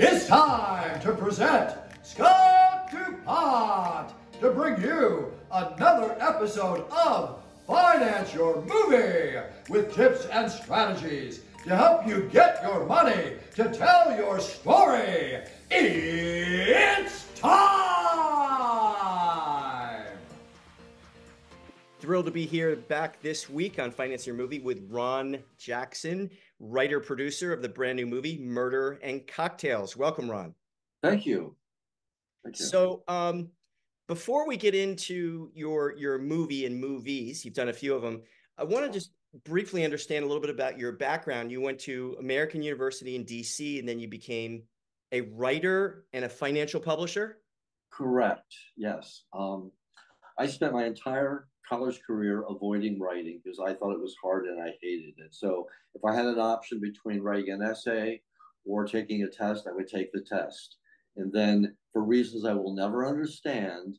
It's time to present Scott DuPont to bring you another episode of Finance Your Movie with tips and strategies to help you get your money to tell your story. It's time! Thrilled to be here back this week on Finance Your Movie with Ron Jackson, writer-producer of the brand new movie, Murder and Cocktails. Welcome, Ron. Thank you. Thank you. So before we get into your movie and movies, you've done a few of them, I want to just briefly understand a little bit about your background. You went to American University in DC, and then you became a writer and a financial publisher? Correct, yes. I spent my entire college career avoiding writing because I thought it was hard and I hated it. So if I had an option between writing an essay or taking a test, I would take the test. And then for reasons I will never understand,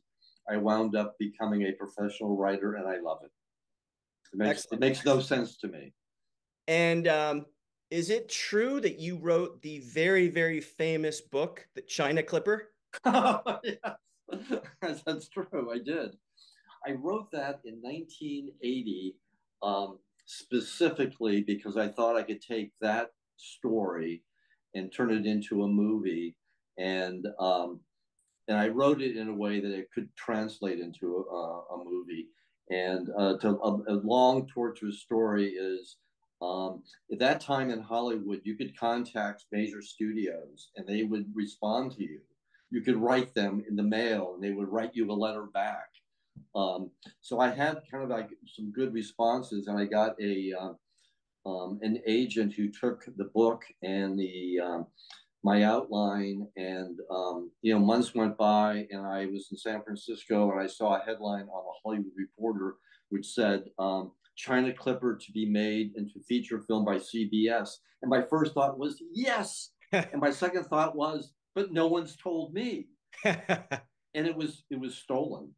I wound up becoming a professional writer, and I love it. It makes no sense to me. And is it true that you wrote the very, very famous book, The China Clipper? Yes, that's true. I did. I wrote that in 1980 specifically because I thought I could take that story and turn it into a movie. And I wrote it in a way that it could translate into a movie. And a long, torturous story is at that time in Hollywood, you could contact major studios and they would respond to you. You could write them in the mail and they would write you a letter back. So I had kind of like some good responses, and I got an agent who took the book and my outline, and months went by, and I was in San Francisco, and I saw a headline on the Hollywood Reporter which said China Clipper to be made into feature film by CBS, and my first thought was yes, and my second thought was, but no one's told me, and it was stolen.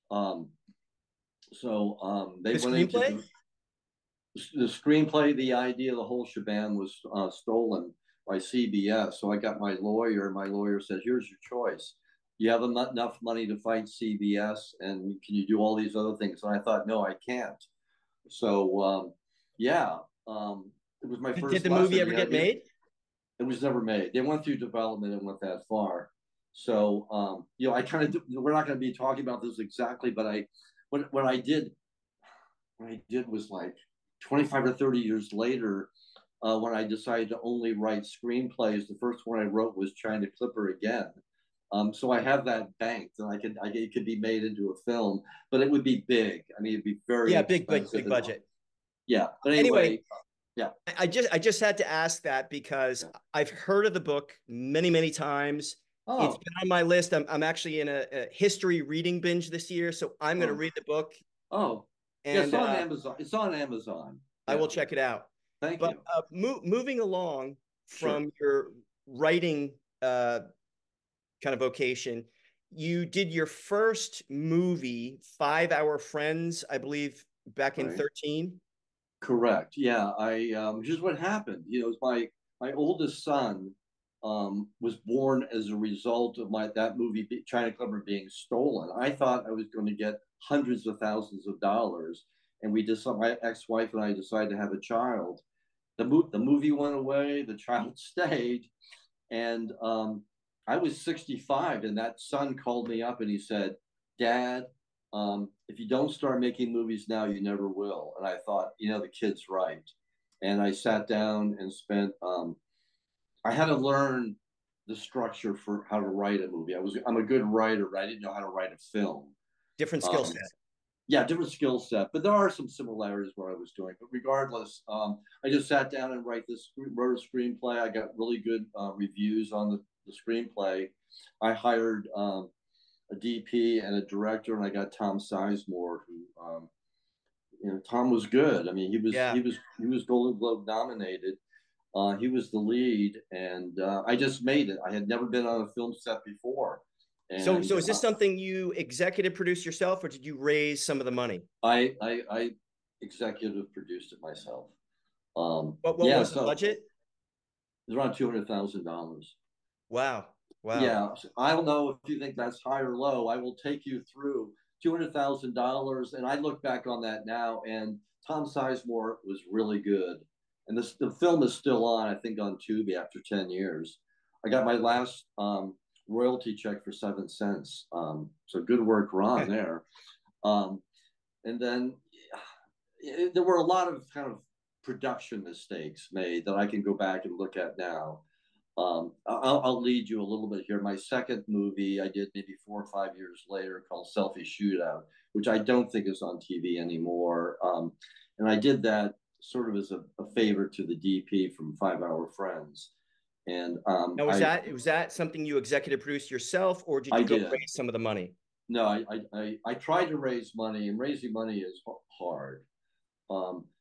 They went into the screenplay. The idea, the whole shebang was stolen by CBS. So I got my lawyer, and my lawyer said, "Here's your choice. You have enough money to fight CBS, and can you do all these other things?" And I thought, no, I can't. So it was my first. Did the movie ever get made? It was never made. They went through development and went that far. So I kind of, we're not going to be talking about this exactly, but what I did was like 25 or 30 years later, when I decided to only write screenplays, the first one I wrote was China Clipper again. So I have that banked, and it could be made into a film, but it would be big. I mean, it'd be very big budget. Yeah, but anyway. Yeah, I just had to ask that because I've heard of the book many, many times. Oh. It's been on my list. I'm actually in a history reading binge this year, so I'm going to read the book. Oh, and it's on Amazon. It's on Amazon. I will check it out. Thank you. Moving along from your writing kind of vocation, you did your first movie, 5 Hour Friends, I believe, back in 2013. Correct. Yeah. Here's what happened. My oldest son was born as a result of that movie, China Clipper, being stolen. I thought I was going to get hundreds of thousands of dollars, and my ex-wife and I decided to have a child. The movie went away, the child stayed, and I was 65, and that son called me up and he said, "Dad, if you don't start making movies now, you never will." And I thought, the kid's right. And I sat down and spent. I had to learn the structure for how to write a movie. I'm a good writer, but I didn't know how to write a film. Different skill set. Yeah, different skill set, but there are some similarities what I was doing. But regardless, I just sat down and wrote a screenplay. I got really good reviews on the screenplay. I hired a DP and a director, and I got Tom Sizemore, who Tom was good. I mean, he was Golden Globe nominated. He was the lead, and I just made it. I had never been on a film set before. And, so is this something you executive produced yourself, or did you raise some of the money? I executive produced it myself. What was the budget? It was around $200,000. Wow. Wow. Yeah, I don't know if you think that's high or low. I will take you through $200,000, and I look back on that now, and Tom Sizemore was really good. And the film is still on, I think, on Tubi after 10 years. I got my last royalty check for 7 cents. So good work, Ron, there. Um, and then there were a lot of kind of production mistakes made that I can go back and look at now. I'll lead you a little bit here. My second movie I did maybe 4 or 5 years later called Selfie Shootout, which I don't think is on TV anymore. And I did that sort of as a favor to the DP from 5 Hour Friends. And Now, was that something you executive produced yourself, or did I you go did. raise some of the money? No, I tried to raise money, and raising money is hard.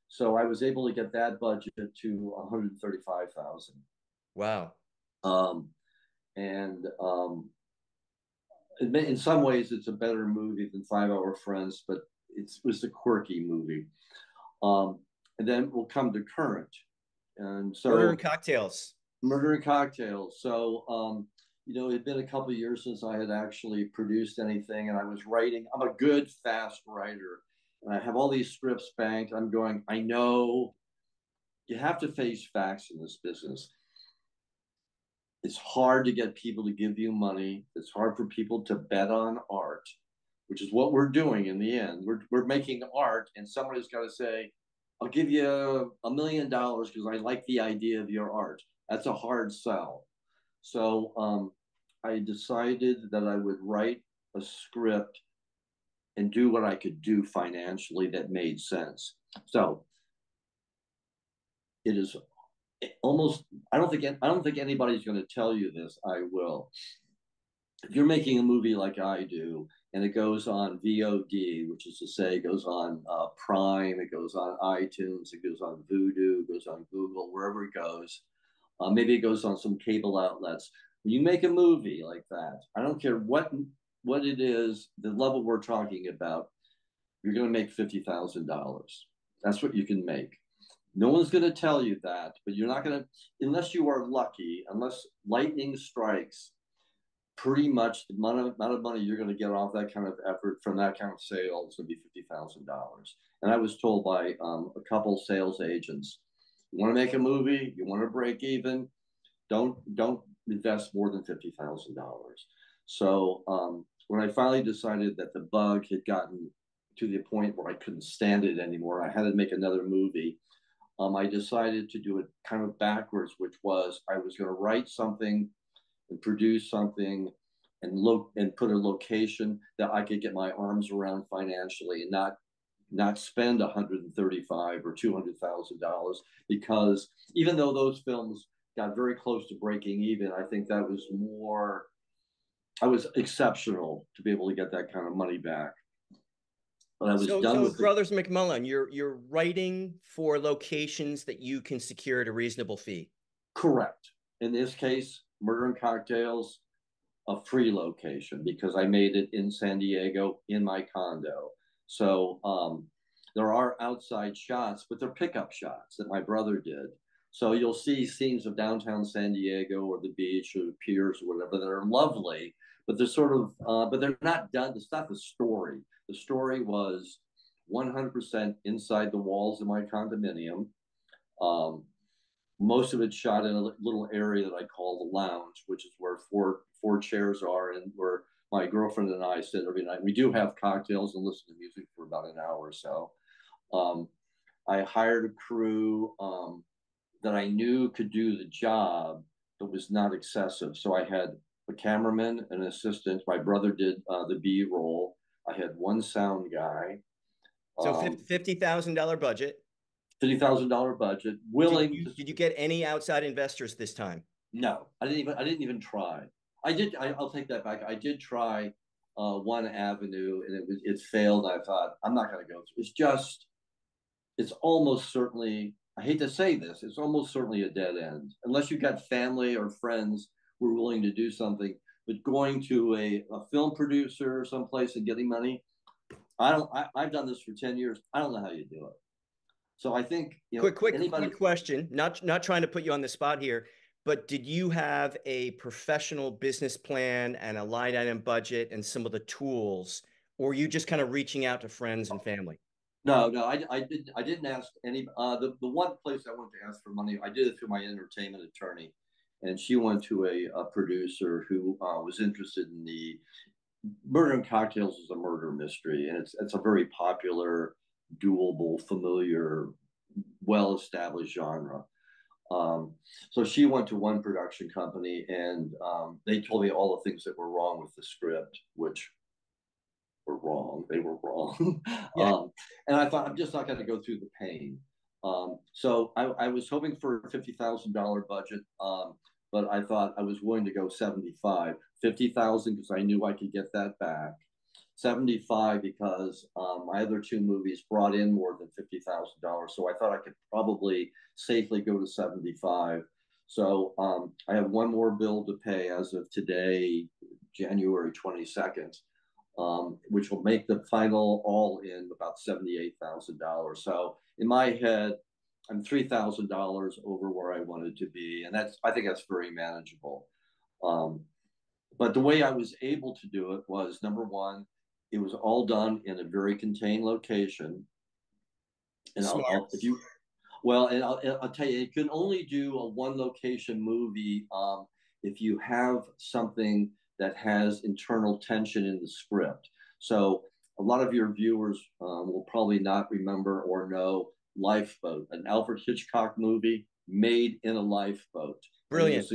So I was able to get that budget to 135,000. Wow. Um, and in some ways, it's a better movie than 5 Hour Friends, but it was a quirky movie. And then we'll come to current, and so Murder and Cocktails. Murder and Cocktails. So it had been a couple of years since I had actually produced anything, and I was writing. I'm a good, fast writer, and I have all these scripts banked. I'm going, I know you have to face facts in this business. It's hard to get people to give you money. It's hard for people to bet on art, which is what we're doing in the end. We're making art, and somebody's got to say, I'll give you $1 million because I like the idea of your art. That's a hard sell. So I decided that I would write a script and do what I could do financially that made sense. So it is almost, I don't think anybody's going to tell you this. I will. If you're making a movie like I do, and it goes on VOD, which is to say, it goes on Prime, it goes on iTunes, it goes on Vudu, it goes on Google, wherever it goes. Maybe it goes on some cable outlets. When you make a movie like that, I don't care what it is, the level we're talking about, you're going to make $50,000. That's what you can make. No one's going to tell you that, but you're not going to, unless you are lucky, unless lightning strikes, pretty much the amount of money you're going to get off that kind of effort from that kind of sale is going to be $50,000. And I was told by a couple sales agents, you want to make a movie, you want to break even, don't invest more than $50,000. So when I finally decided that the bug had gotten to the point where I couldn't stand it anymore, I had to make another movie. I decided to do it kind of backwards, which was I was going to write something and produce something and put a location that I could get my arms around financially and not spend $135,000 or $200,000, because even though those films got very close to breaking even, I think that was more, I was exceptional to be able to get that kind of money back. But I was done with Brothers McMullen, you're writing for locations that you can secure at a reasonable fee. Correct. In this case, Murder and Cocktails, a free location, because I made it in San Diego in my condo. So there are outside shots, but they're pickup shots that my brother did. So you'll see scenes of downtown San Diego or the beach or the piers or whatever that are lovely, but they're sort of, but they're not done. It's not the story. The story was 100% inside the walls of my condominium. Most of it shot in a little area that I call the lounge, which is where four chairs are and where my girlfriend and I sit every night. We do have cocktails and listen to music for about an hour or so. I hired a crew that I knew could do the job, but was not excessive. So I had a cameraman, an assistant. My brother did the B-roll. I had one sound guy. So $50,000 budget. $50,000 budget. Did you get any outside investors this time? No, I didn't even try. I'll take that back. I did try one avenue, and it failed. I thought, I'm not going to go through. It's almost certainly, I hate to say this, it's almost certainly a dead end unless you've got family or friends who are willing to do something. But going to a film producer someplace and getting money, I've done this for 10 years. I don't know how you do it. So I think, quick question. Not trying to put you on the spot here, but did you have a professional business plan and a line item budget and some of the tools, or were you just kind of reaching out to friends and family? No, no, I didn't ask any. The one place I went to ask for money, I did it through my entertainment attorney, and she went to a producer who was interested in the Murder and Cocktails is a murder mystery, and it's a very popular, doable, familiar, well-established genre. Um, so she went to one production company, and they told me all the things that were wrong with the script, which were wrong. They were wrong. Yeah. And I thought, I'm just not going to go through the pain. So I was hoping for a $50,000 budget, but I thought I was willing to go 75, 50,000 because I knew I could get that back. 75 because my other two movies brought in more than $50,000. So I thought I could probably safely go to 75. So I have one more bill to pay as of today, January 22nd, which will make the final all in about $78,000. So in my head, I'm $3,000 over where I wanted to be, and I think that's very manageable. But the way I was able to do it was, number one, it was all done in a very contained location. And Smart. if you, well, and I'll tell you, you can only do a one location movie if you have something that has internal tension in the script. So a lot of your viewers will probably not remember or know Lifeboat, an Alfred Hitchcock movie made in a lifeboat. Brilliant.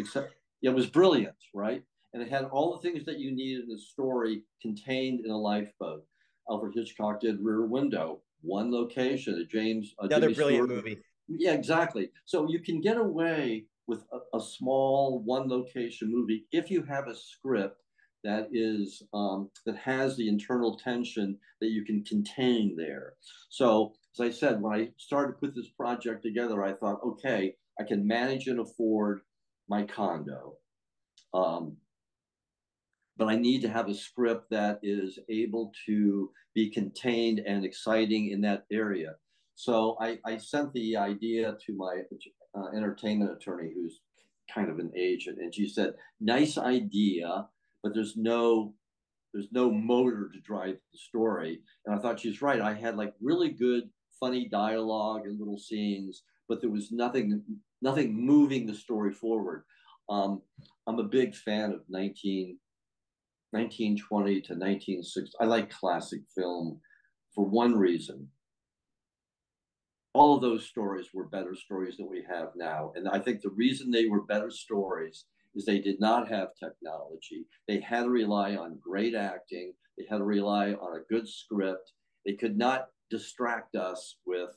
It was brilliant, right? And it had all the things that you needed in the story contained in a lifeboat. Alfred Hitchcock did Rear Window, one location. Another Jimmy brilliant Stewart movie. Yeah, exactly. So you can get away with a small one location movie if you have a script that is that has the internal tension that you can contain there. So as I said, when I started to put this project together, I thought, okay, I can manage and afford my condo. But I need to have a script that is able to be contained and exciting in that area. So I sent the idea to my entertainment attorney, who's kind of an agent, and she said, "Nice idea, but there's no motor to drive the story." And I thought she's right. I had like really good, funny dialogue and little scenes, but there was nothing moving the story forward. I'm a big fan of 1920 to 1960. I like classic film for one reason. All of those stories were better stories than we have now. And I think the reason they were better stories is they did not have technology. They had to rely on great acting. They had to rely on a good script. They could not distract us with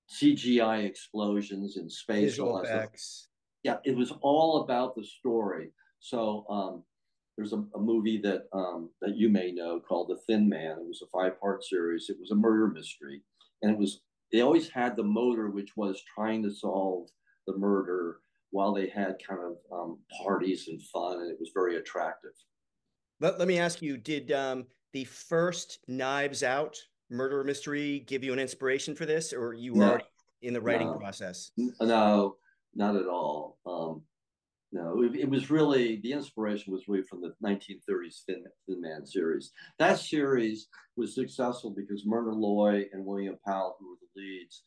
CGI explosions in space. Visual effects. Yeah, it was all about the story. So there's a movie that you may know called The Thin Man. It was a 5-part series. It was a murder mystery, and they always had the motor, which was trying to solve the murder while they had kind of parties and fun, and it was very attractive. Let me ask you, did the first Knives Out murder mystery give you an inspiration for this, or you were No, already in the writing no, process? no, not at all. No, it was really, the inspiration was really from the 1930s Thin Man series. That series was successful because Myrna Loy and William Powell, who were the leads,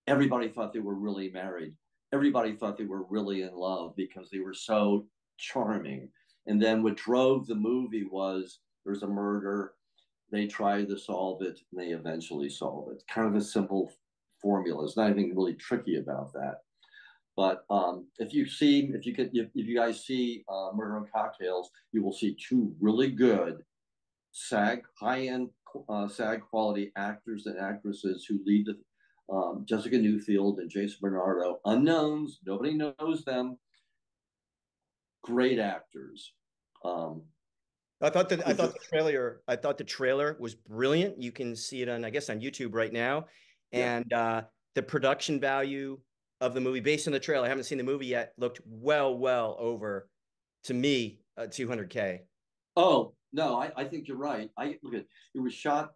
everybody thought they were really married. Everybody thought they were really in love because they were so charming. And then what drove the movie was there's a murder, they try to solve it, and they eventually solve it. Kind of a simple formula. There's not anything really tricky about that. But if you guys see Murder and Cocktails, you will see two really good high-end SAG quality actors and actresses who lead the Jessica Newfield and Jason Bernardo, unknowns, nobody knows them, great actors. I thought the trailer was brilliant. You can see it on, I guess, on YouTube right now, and the production value of the movie based on the trailer, I haven't seen the movie yet, looked well over, to me, 200K. Oh no, I think you're right. It was shot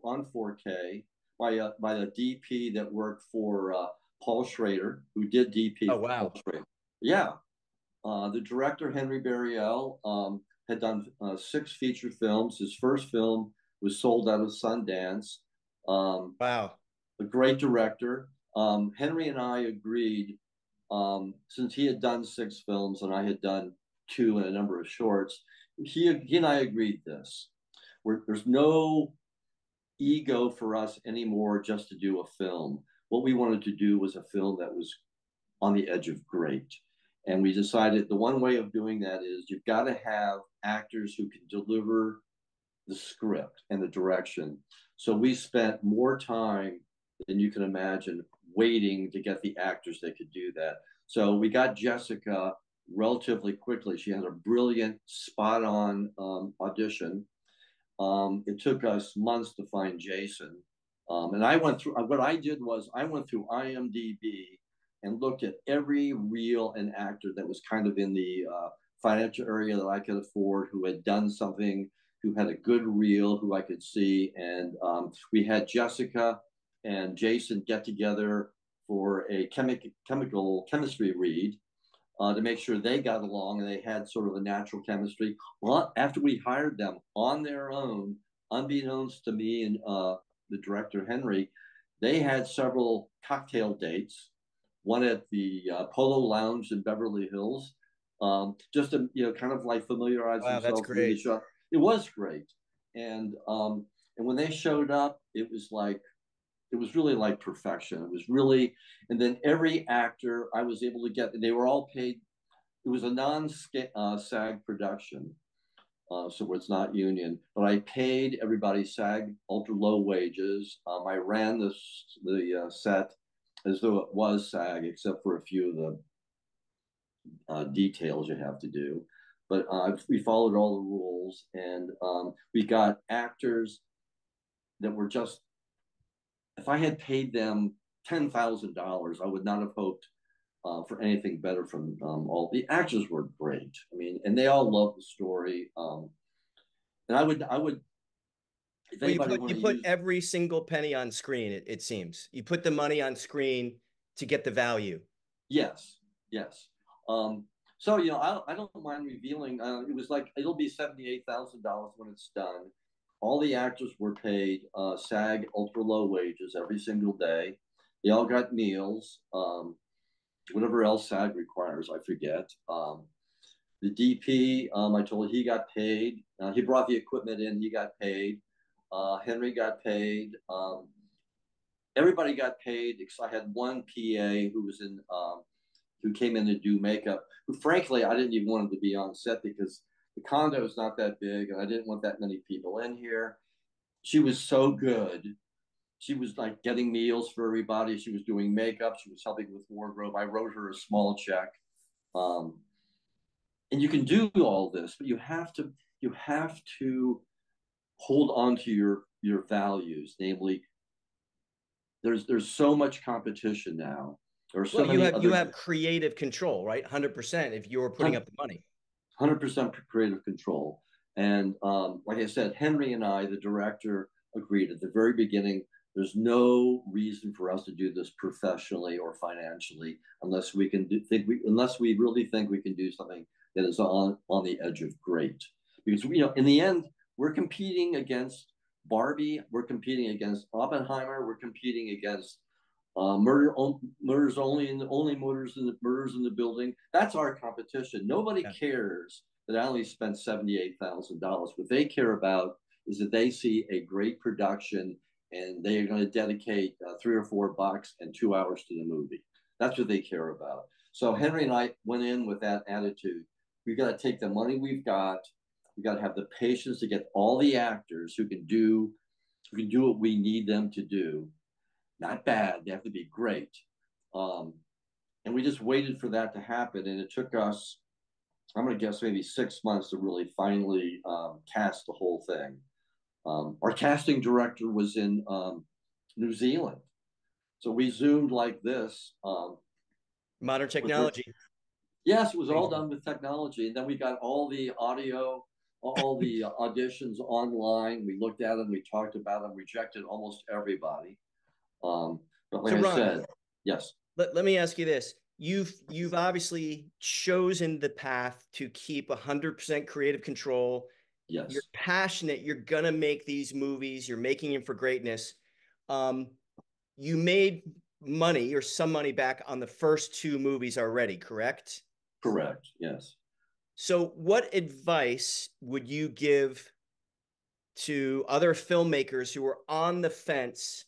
on 4K by the DP that worked for Paul Schrader, who did DP. Oh, wow. Paul Schrader. Yeah. The director, Henry Barriel, had done 6 feature films. His first film was sold out of Sundance. Wow. A great director. Henry and I agreed, since he had done 6 films and I had done 2 and a number of shorts, he and I agreed this. There's no ego for us anymore just to do a film. What we wanted to do was a film that was on the edge of great. And we decided the one way of doing that is you've got to have actors who can deliver the script and the direction. So we spent more time than you can imagine waiting to get the actors that could do that. So we got Jessica relatively quickly. She had a brilliant, spot on audition. It took us months to find Jason. And I went through, what I did was I went through IMDb and looked at every reel and actor that was kind of in the financial area that I could afford, who had done something, who had a good reel, who I could see. And we had Jessica and Jason get together for a chemistry read to make sure they got along and they had sort of a natural chemistry. Well, after we hired them on their own, unbeknownst to me and the director, Henry, they had several cocktail dates, one at the Polo Lounge in Beverly Hills, just to, kind of like familiarize themselves with the show. It was great. And when they showed up, it was really like perfection. It was really, and then every actor I was able to get, they were all paid. It was a non-SAG production, so it's not union, but I paid everybody SAG ultra low wages. I ran the set as though it was SAG, except for a few of the details you have to do. But we followed all the rules, and we got actors that were just, if I had paid them $10,000, I would not have hoped for anything better from all the actors. Were great. I mean, and they all loved the story. And I would, if Well, anybody you put every single penny on screen. It seems you put the money on screen to get the value. Yes, yes. So I don't mind revealing. It was like it'll be $78,000 when it's done. All the actors were paid SAG ultra low wages every single day. They all got meals, whatever else SAG requires, I forget. The DP, I told he got paid. He brought the equipment in, he got paid. Henry got paid. Everybody got paid. I had one PA who was who came in to do makeup, who frankly, I didn't even want him to be on set because the condo is not that big and I didn't want that many people in here. She was so good. She was like getting meals for everybody. She was doing makeup. She was helping with wardrobe. I wrote her a small check. And you can do all this, but you have to hold on to your values. Namely, there's so much competition now. There are so many you have creative control, right? 100% if you're putting up the money. 100% creative control. And like I said, Henry and I, the director, agreed at the very beginning, there's no reason for us to do this professionally or financially unless we really think we can do something that is on the edge of great. Because in the end, we're competing against Barbie, we're competing against Oppenheimer, we're competing against murders only in the building. That's our competition. Nobody cares that I only spent $78,000. What they care about is that they see a great production and they are going to dedicate $3 or $4 and 2 hours to the movie. That's what they care about. So Henry and I went in with that attitude. We've got to take the money we've got. We've got to have the patience to get all the actors who can do what we need them to do. Not bad. They have to be great. And we just waited for that to happen. And it took us, I'm going to guess, maybe 6 months to really finally cast the whole thing. Our casting director was in New Zealand. So we Zoomed like this. Modern technology. Yes, it was all done with technology. And then we got all the audio, all the auditions online. We looked at them, we talked about them, rejected almost everybody. But like I said, yes. Let me ask you this. You've obviously chosen the path to keep 100% creative control. You're Yes. passionate. You're going to make these movies. You're making them for greatness. You made money or some money back on the first two movies already, correct? Correct. Yes. So what advice would you give to other filmmakers who are on the fence?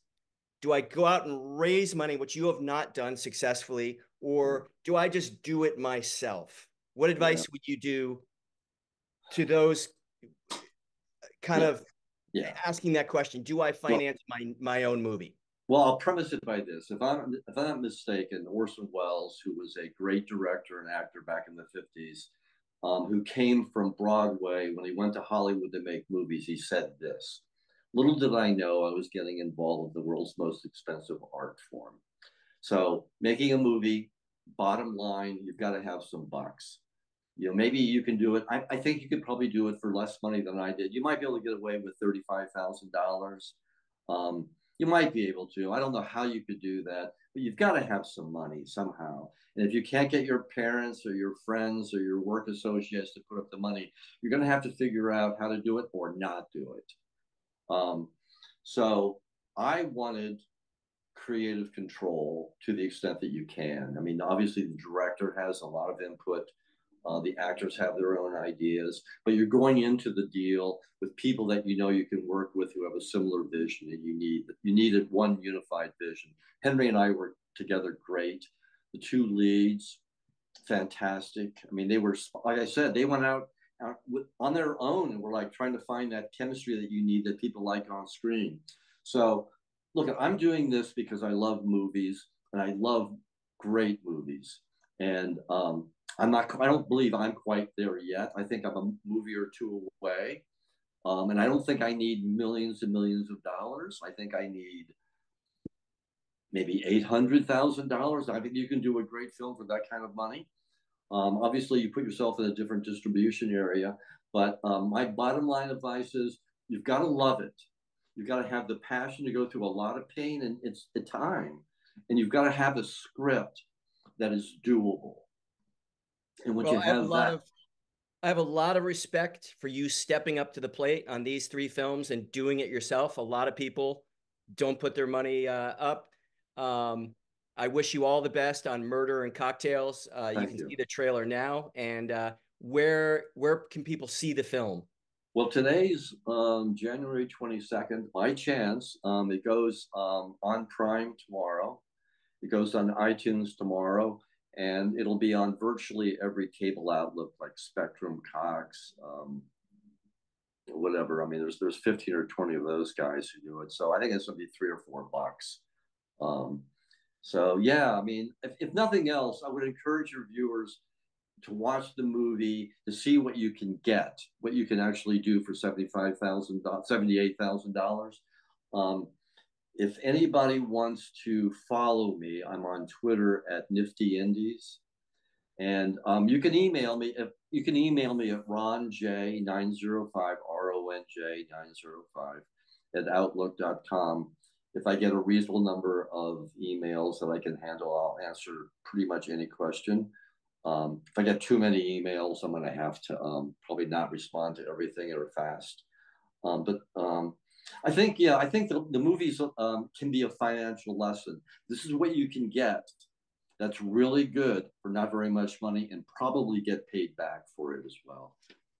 Do I go out and raise money, which you have not done successfully, or do I just do it myself? What Yeah. advice would you do to those kind of asking that question? Do I finance my own movie? Well, I'll premise it by this: if I'm not mistaken, Orson Welles, who was a great director and actor back in the '50s, who came from Broadway, when he went to Hollywood to make movies, he said this: "Little did I know I was getting involved with the world's most expensive art form." So, making a movie, bottom line, you've got to have some bucks. Maybe you can do it. I think you could probably do it for less money than I did. You might be able to get away with $35,000. Um, you might be able to. I don't know how you could do that, but you've got to have some money somehow. And if you can't get your parents or your friends or your work associates to put up the money, you're going to have to figure out how to do it or not do it. So I wanted creative control to the extent that you can. I mean, obviously, the director has a lot of input. The actors have their own ideas, but you're going into the deal with people that you can work with who have a similar vision, and you needed one unified vision. Henry and I worked together great. The two leads, fantastic. I mean, they were, like I said, they went out on their own and were like trying to find that chemistry that you need that people like on screen. So, look, I'm doing this because I love movies and I love great movies, and I don't believe I'm quite there yet. I think I'm a movie or two away. And I don't think I need millions and millions of dollars. I think I need maybe $800,000. I think you can do a great film for that kind of money. Obviously, you put yourself in a different distribution area. But my bottom line advice is you've got to love it. You've got to have the passion to go through a lot of pain and it's the time. And you've got to have a script that is doable. And once you have that, I have a lot of respect for you stepping up to the plate on these three films and doing it yourself. A lot of people don't put their money up. I wish you all the best on Murder and Cocktails. You can see the trailer now. And where can people see the film? Well, today's January 22nd. By chance, it goes on Prime tomorrow. It goes on iTunes tomorrow. And it'll be on virtually every cable outlet like Spectrum, Cox, whatever. I mean, there's 15 or 20 of those guys who do it. So I think it's going to be $3 or $4. So yeah, I mean, if nothing else, I would encourage your viewers to watch the movie to see what you can get, what you can actually do for $78,000. If anybody wants to follow me, I'm on Twitter at Nifty Indies, and you can email me at ronj905 ronj905 at outlook.com. If I get a reasonable number of emails that I can handle, I'll answer pretty much any question. If I get too many emails, I'm going to have to probably not respond to everything or fast. I think the movies can be a financial lesson. This is what you can get that's really good for not very much money and probably get paid back for it as well.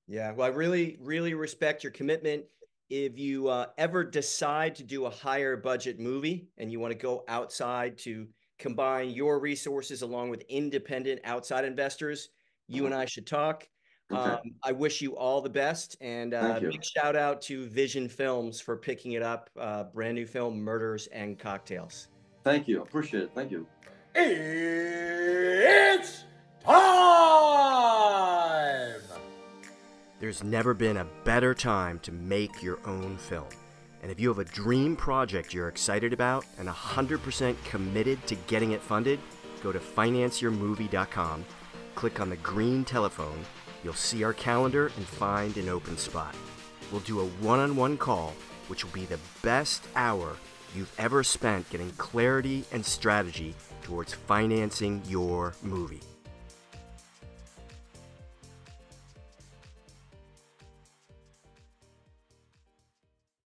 Yeah, well, I really, really respect your commitment. If you ever decide to do a higher budget movie and you want to go outside to combine your resources along with independent outside investors, you and I should talk. Okay. I wish you all the best, and big shout out to Vision Films for picking it up. Brand new film, Murders and Cocktails. Thank you. Appreciate it. Thank you. It's time! There's never been a better time to make your own film. And if you have a dream project you're excited about and 100% committed to getting it funded, go to financeyourmovie.com, click on the green telephone. You'll see our calendar and find an open spot. We'll do a one-on-one call, which will be the best hour you've ever spent getting clarity and strategy towards financing your movie.